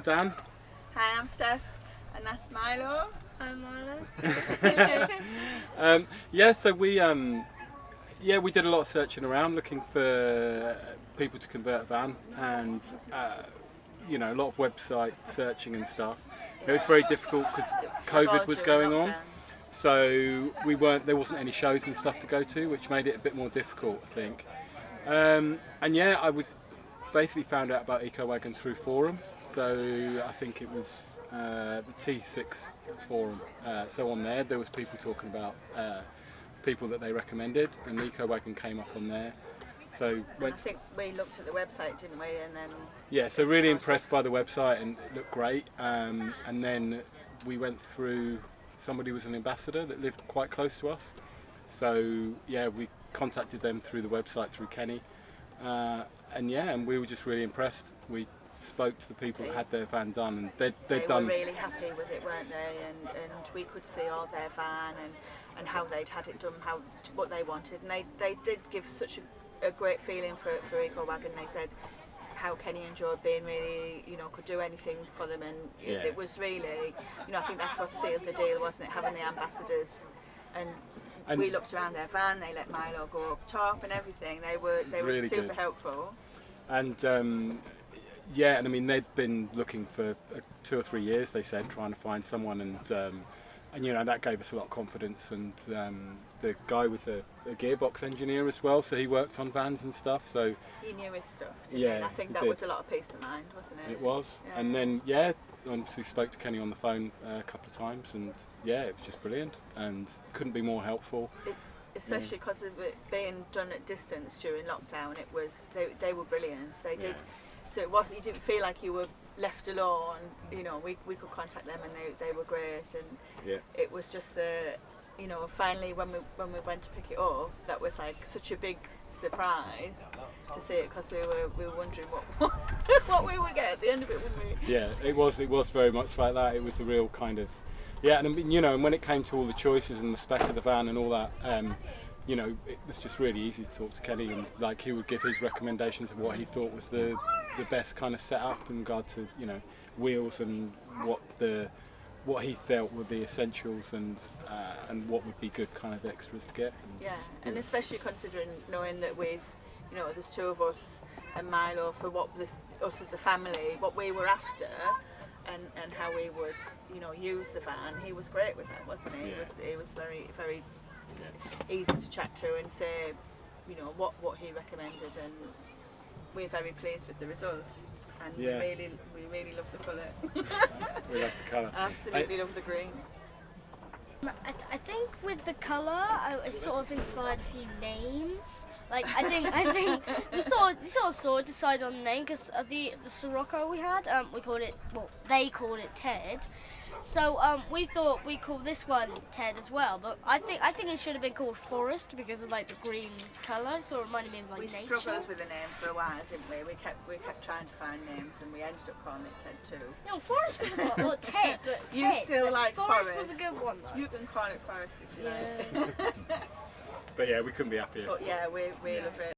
Dan. Hi, I'm Steph, and that's Milo. I'm Milo. So we did a lot of searching around looking for people to convert a van, and a lot of website searching and stuff. It was very difficult because COVID was going on, so there wasn't any shows and stuff to go to, which made it a bit more difficult, I think. I basically found out about Ecowagon through forum. So I think it was the T6 forum. So on there was people talking about people that they recommended, and Ecowagon came up on there. So I think we looked at the website, didn't we? And then so really impressed by the website, and it looked great. And then we went through somebody who was an ambassador that lived quite close to us. So we contacted them through the website through Kenny, and we were just really impressed. We spoke to the people that had their van done, and they'd done. They were really happy with it, weren't they? And we could see all their van and how they'd had it done, what they wanted, and they did give such a great feeling for Ecowagon. They said how Kenny enjoyed being really, could do anything for them, and it was really, I think that's what sealed the deal, wasn't it? Having the ambassadors, and we looked around their van. They let Milo go up top and everything. They were really super good. helpful. And and I mean they'd been looking for 2 or 3 years. They said, trying to find someone, and that gave us a lot of confidence. And the guy was a gearbox engineer as well, so he worked on vans and stuff. So he knew his stuff, didn't he? And I think that was a lot of peace of mind, wasn't it? It was. Yeah. And then obviously spoke to Kenny on the phone a couple of times, and it was just brilliant, and couldn't be more helpful. Especially because of it being done at distance during lockdown, they were brilliant. They did. So it wasn't, you didn't feel like you were left alone. We could contact them, and they were great. And it was just finally when we went to pick it up, that was like such a big surprise to see it, because we were wondering what we would get at the end of it, wouldn't we? Yeah, it was very much like that. It was a real kind of and and when it came to all the choices and the spec of the van and all that, it was just really easy to talk to Kenny, and like he would give his recommendations of what he thought was the best kind of setup in regard to wheels and what he felt were the essentials, and what would be good kind of extras to get. And especially considering knowing that we've there's 2 of us and Milo, for us as the family, what we were after. And how we would, use the van. He was great with that, wasn't he? He was very, very easy to chat to and say, what he recommended, and we're very pleased with the result. And we really love the colour. We love the colour. Absolutely love the green. I think with the colour, I sort of inspired a few names. Like I think we sort of decided on the name, because the Sirocco we had, they called it Ted. So we thought we'd call this one Ted as well, but I think it should have been called Forest because of like the green colour. It sort of reminded me of like nature. We struggled with a name for a while, didn't we? We kept trying to find names, and we ended up calling it Ted too. No, Forest was a good one. Well, Ted, but Ted. You still like Forest was a good one though. You can call it Forest if you like. But we couldn't be happier. But we love it.